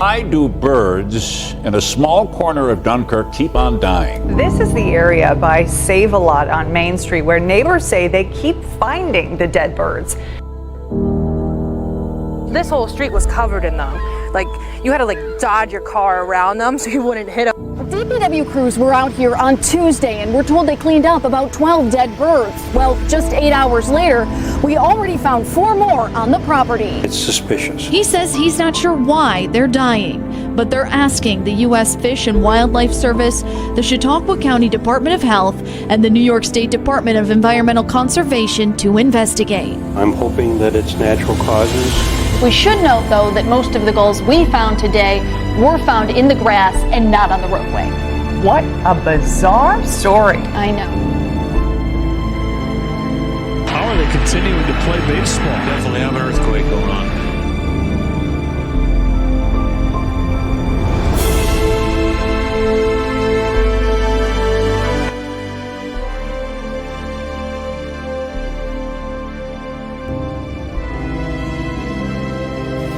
Why do birds in a small corner of Dunkirk keep on dying? This is the area by Save-A-Lot on Main Street where neighbors say they keep finding the dead birds. This whole street was covered in them. Like, you had to dodge your car around them so you wouldn't hit them. DPW crews were out here on Tuesday and we're told they cleaned up about 12 dead birds. Well, just 8 hours later, we already found 4 more on the property. It's suspicious. He says he's not sure why they're dying, but they're asking the U.S. Fish and Wildlife Service, the Chautauqua County Department of Health, and the New York State Department of Environmental Conservation to investigate. I'm hoping that it's natural causes. We should note, though, that most of the gulls we found today were found in the grass and not on the roadway. What a bizarre story. I know. How are they continuing to play baseball? Definitely have an earthquake going on.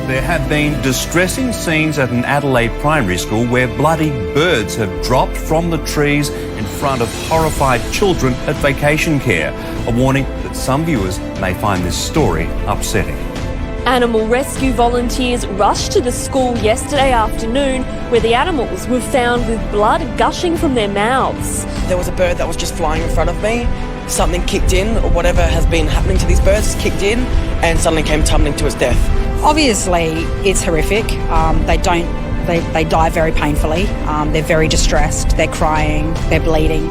There have been distressing scenes at an Adelaide primary school where bloody birds have dropped from the trees in front of horrified children at vacation care. A warning that some viewers may find this story upsetting. Animal rescue volunteers rushed to the school yesterday afternoon where the animals were found with blood gushing from their mouths. There was a bird that was just flying in front of me. Something kicked in, or whatever has been happening to these birds kicked in and suddenly came tumbling to its death. Obviously, it's horrific. They die very painfully. They're very distressed. They're crying. They're bleeding.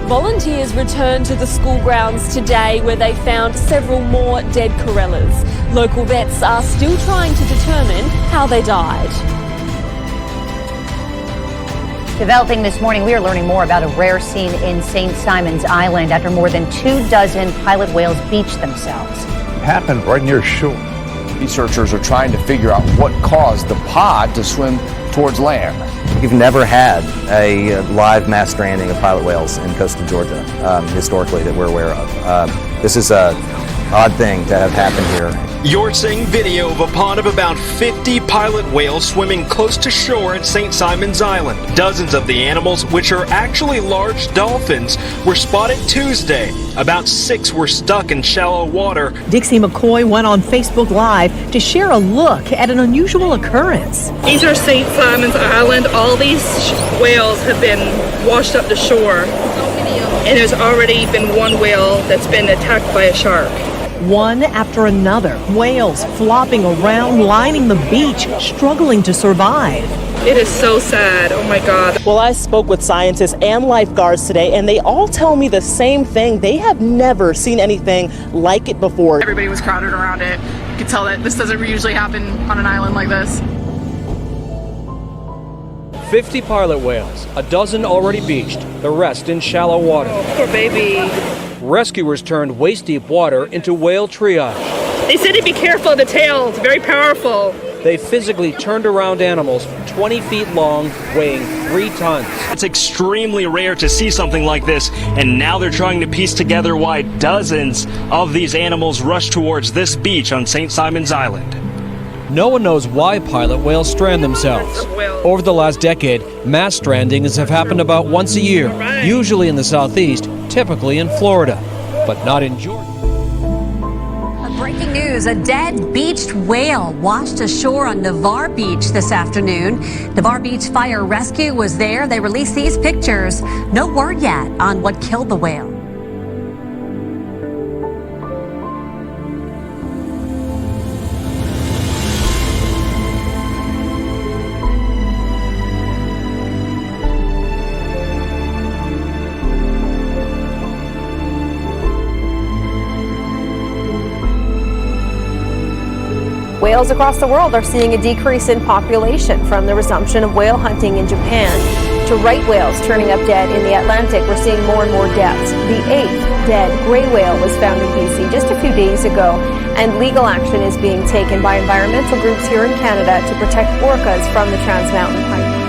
Volunteers returned to the school grounds today where they found several more dead corellas. Local vets are still trying to determine how they died. Developing this morning, we are learning more about a rare scene in St. Simons Island after more than 24 pilot whales beached themselves. Happened right near shore. Researchers are trying to figure out what caused the pod to swim towards land. We've never had a live mass stranding of pilot whales in coastal Georgia historically that we're aware of. This is an odd thing to have happen here. You're seeing video of a pod of about 50 pilot whales swimming close to shore at St. Simons Island. Dozens of the animals, which are actually large dolphins, were spotted Tuesday. About 6 were stuck in shallow water. Dixie McCoy went on Facebook Live to share a look at an unusual occurrence. These are St. Simons Island. All these whales have been washed up to shore. And there's already been one whale that's been attacked by a shark. One after another, whales flopping around, lining the beach, struggling to survive. It is so sad. Oh my God. Well, I spoke with scientists and lifeguards today, and they all tell me the same thing. They have never seen anything like it before. Everybody was crowded around it. You could tell that this doesn't usually happen on an island like this. 50 pilot whales, a dozen already beached, the rest in shallow water. Oh, poor baby. Rescuers turned waist-deep water into whale triage. They said to be careful of the tail. It's very powerful. They physically turned around animals 20 feet long, weighing 3 tons. It's extremely rare to see something like this, and now they're trying to piece together why dozens of these animals rushed towards this beach on St. Simons Island. No one knows why pilot whales strand themselves. Over the last decade, mass strandings have happened about once a year, usually in the southeast, typically in Florida, but not in Georgia. Breaking news, a dead beached whale washed ashore on Navarre Beach this afternoon. Navarre Beach Fire Rescue was there. They released these pictures. No word yet on what killed the whale. Whales across the world are seeing a decrease in population from the resumption of whale hunting in Japan to right whales turning up dead in the Atlantic. We're seeing more and more deaths. The 8th dead gray whale was found in BC just a few days ago, and legal action is being taken by environmental groups here in Canada to protect orcas from the Trans Mountain Pipeline.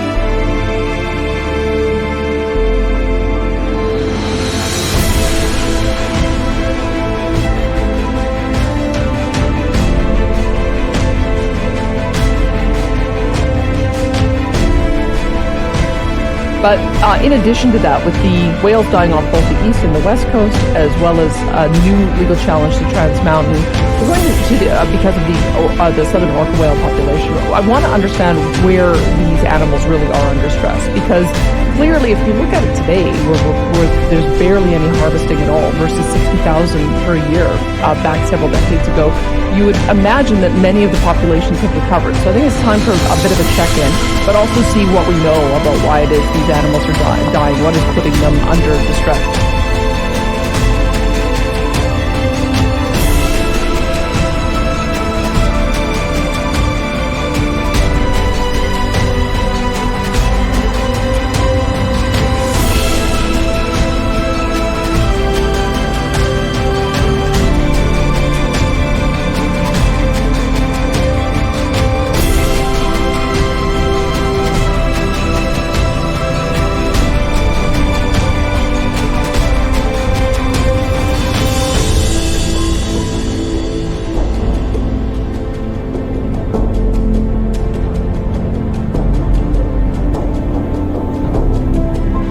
But in addition to that, with the whales dying off both the east and the west coast, as well as a new legal challenge to Trans Mountain, we're going to because of the southern orca whale population. I want to understand where these animals really are under stress, because clearly, if you look at it today, there's barely any harvesting at all versus 60,000 per year back several decades ago. You would imagine that many of the populations have recovered. So I think it's time for a bit of a check-in, but also see what we know about why it is these animals are dying, what is putting them under distress.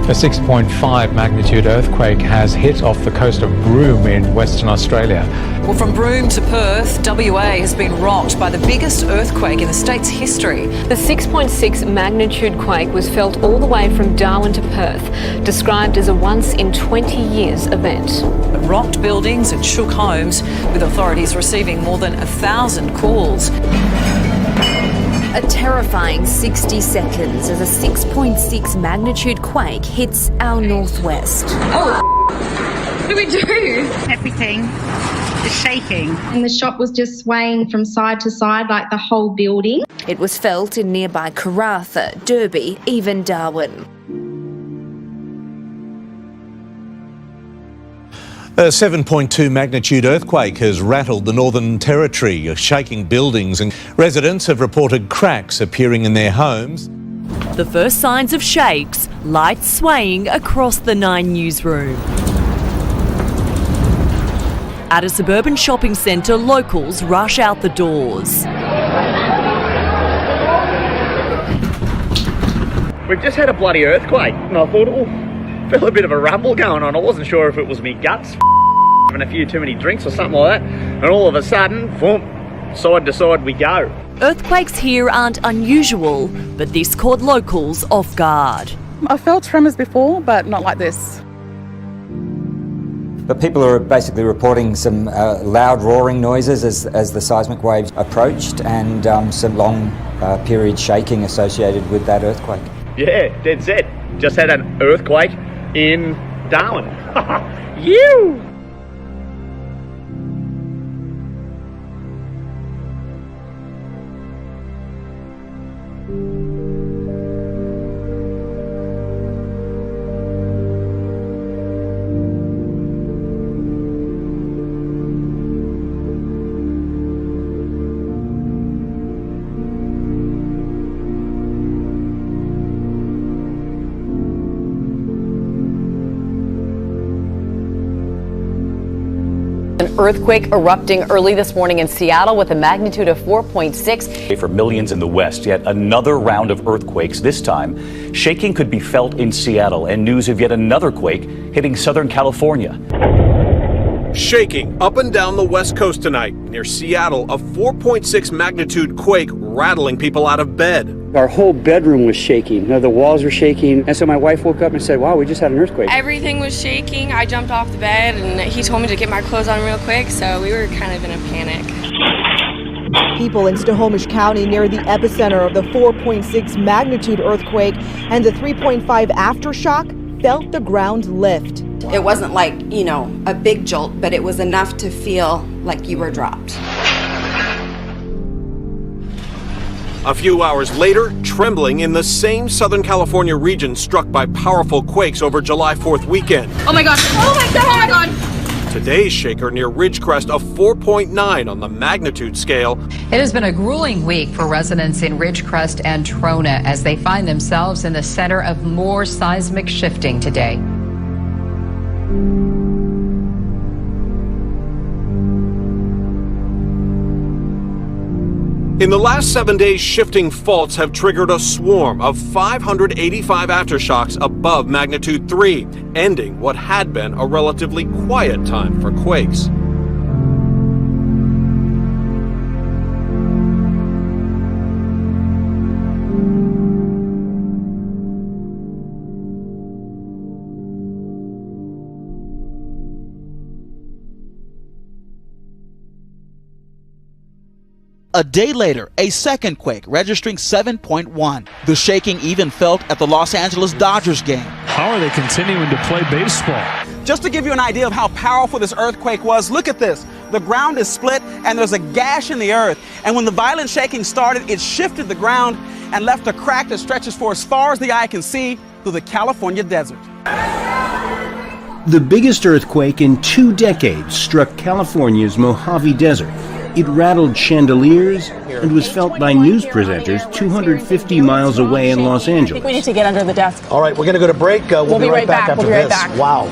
A 6.5 magnitude earthquake has hit off the coast of Broome in Western Australia. Well, from Broome to Perth, WA has been rocked by the biggest earthquake in the state's history. The 6.6 magnitude quake was felt all the way from Darwin to Perth, described as a once-in-20-years event. It rocked buildings and shook homes, with authorities receiving more than 1,000 calls. A terrifying 60 seconds as a 6.6 magnitude quake hits our northwest. Oh, what do we do? Everything is shaking. And the shop was just swaying from side to side like the whole building. It was felt in nearby Karratha, Derby, even Darwin. A 7.2 magnitude earthquake has rattled the Northern Territory, shaking buildings, and residents have reported cracks appearing in their homes. The first signs of shakes, lights swaying across the Nine newsroom. At a suburban shopping centre, locals rush out the doors. We've just had a bloody earthquake, and I thought, felt a bit of a rumble going on. I wasn't sure if it was me guts having a few too many drinks or something like that, and all of a sudden, boom, side to side we go. Earthquakes here aren't unusual, but this caught locals off guard. I felt tremors before, but not like this. But people are basically reporting some loud roaring noises as the seismic waves approached, and some long period shaking associated with that earthquake. Yeah, dead set. Just had an earthquake in Darwin. You! An earthquake erupting early this morning in Seattle with a magnitude of 4.6. For millions in the West, yet another round of earthquakes. This time, shaking could be felt in Seattle, and news of yet another quake hitting Southern California. Shaking up and down the West Coast tonight. Near Seattle, a 4.6 magnitude quake rattling people out of bed. Our whole bedroom was shaking. The walls were shaking. And so my wife woke up and said, wow, we just had an earthquake. Everything was shaking. I jumped off the bed and he told me to get my clothes on real quick. So we were kind of in a panic. People in Snohomish County near the epicenter of the 4.6 magnitude earthquake and the 3.5 aftershock felt the ground lift. It wasn't like, a big jolt, but it was enough to feel like you were dropped. A few hours later, trembling in the same Southern California region struck by powerful quakes over July 4th weekend. Oh my gosh. Oh my God. Oh my God. Today's shaker near Ridgecrest, a 4.9 on the magnitude scale. It has been a grueling week for residents in Ridgecrest and Trona as they find themselves in the center of more seismic shifting today. In the last 7 days, shifting faults have triggered a swarm of 585 aftershocks above magnitude 3, ending what had been a relatively quiet time for quakes. A day later, a second quake registering 7.1. The shaking even felt at the Los Angeles Dodgers game. How are they continuing to play baseball? Just to give you an idea of how powerful this earthquake was, look at this. The ground is split and there's a gash in the earth. And when the violent shaking started, it shifted the ground and left a crack that stretches for as far as the eye can see through the California desert. The biggest earthquake in 2 decades struck California's Mojave Desert. It rattled chandeliers and was felt by news presenters 250 miles away in Los Angeles. We need to get under the desk. All right, we're going to go to break. We'll be right back after this. Wow.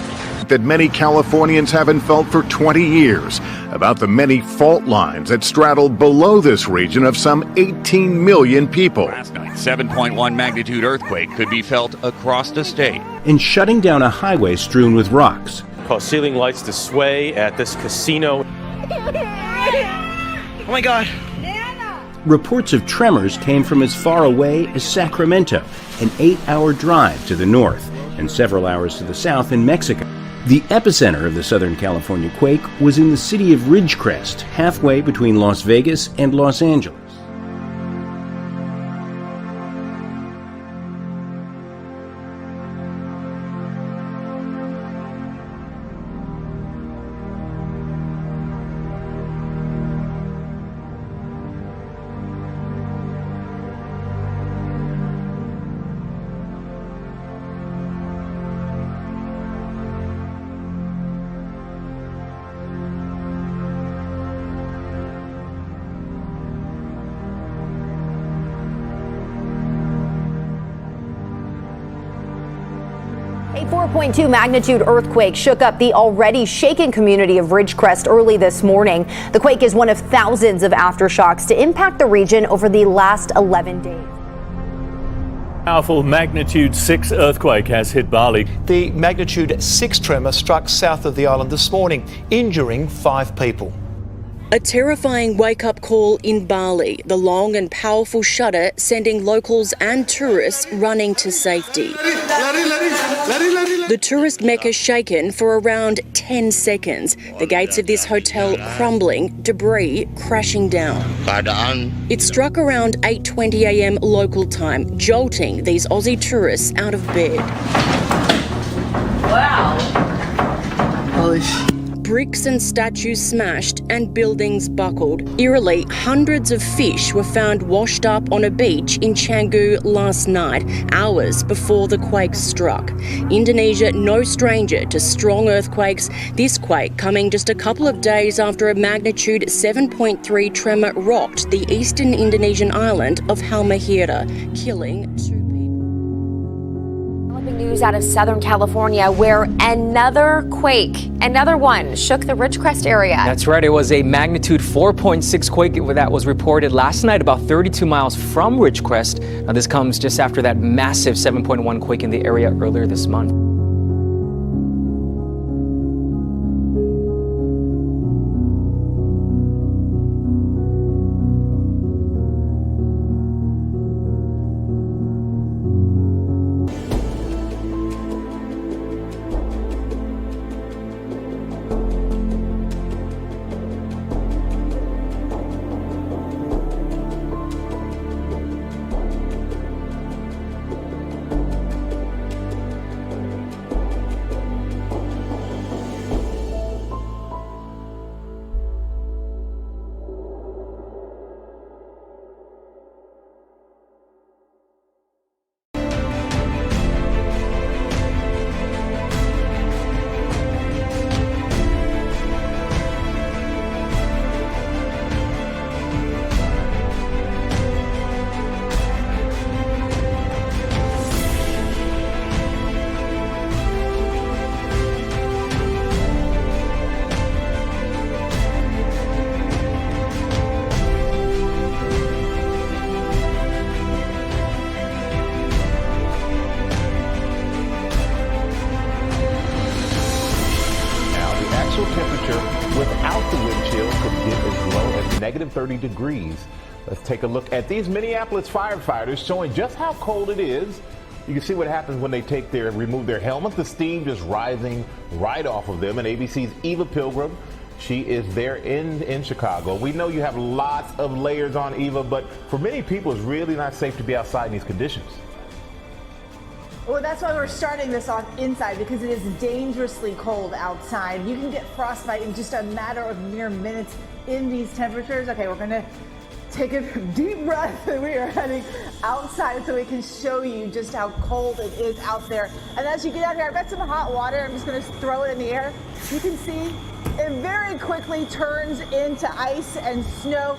That many Californians haven't felt for 20 years about the many fault lines that straddle below this region of some 18 million people. Last night, 7.1 magnitude earthquake could be felt across the state. And shutting down a highway strewn with rocks. Caused ceiling lights to sway at this casino. Oh my God. Reports of tremors came from as far away as Sacramento, an 8-hour drive to the north, and several hours to the south in Mexico. The epicenter of the Southern California quake was in the city of Ridgecrest, halfway between Las Vegas and Los Angeles. A 4.2 magnitude earthquake shook up the already shaken community of Ridgecrest early this morning. The quake is one of thousands of aftershocks to impact the region over the last 11 days. Powerful magnitude 6 earthquake has hit Bali. The magnitude 6 tremor struck south of the island this morning, injuring 5 people. A terrifying wake-up call in Bali, the long and powerful shudder sending locals and tourists running to safety. The tourist mecca shaken for around 10 seconds, the gates of this hotel crumbling, debris crashing down. It struck around 8:20 a.m. local time, jolting these Aussie tourists out of bed. Wow. Holy Bricks and statues smashed and buildings buckled. Eerily, hundreds of fish were found washed up on a beach in Canggu last night, hours before the quake struck. Indonesia, no stranger to strong earthquakes, this quake coming just a couple of days after a magnitude 7.3 tremor rocked the eastern Indonesian island of Halmahera, killing 2 people. News out of Southern California, where another one shook the Ridgecrest area. That's right. It was a magnitude 4.6 quake that was reported last night about 32 miles from Ridgecrest. Now, this comes just after that massive 7.1 quake in the area earlier this month. negative 30 degrees. Let's take a look at these Minneapolis firefighters showing just how cold it is. You can see what happens when they remove their helmets. The steam just rising right off of them. And ABC's Eva Pilgrim, she is there in Chicago. We know you have lots of layers on, Eva, but for many people, it's really not safe to be outside in these conditions. Well, that's why we're starting this off inside, because it is dangerously cold outside. You can get frostbite in just a matter of mere minutes in these temperatures. Okay, we're going to take a deep breath, and we are heading outside so we can show you just how cold it is out there. And as you get out here, I've got some hot water. I'm just going to throw it in the air. You can see it very quickly turns into ice and snow.